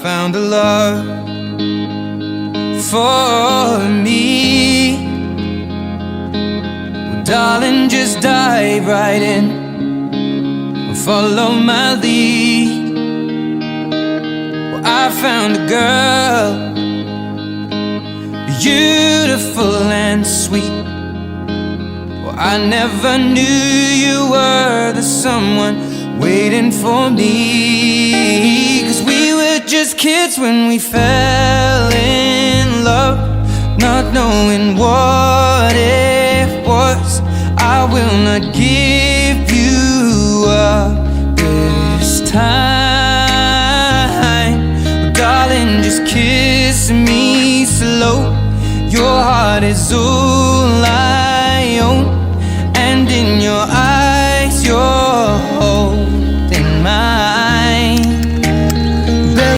found a love for me. Well, darling, just dive right in and follow my lead. Well, I found a girl, beautiful and sweet. Well, I never knew you were the someone waiting for me. 'Cause we were just kids when we fell in love, not knowing what it was. I will not give you up this time. Well, darling, just kiss me slow. Your heart is over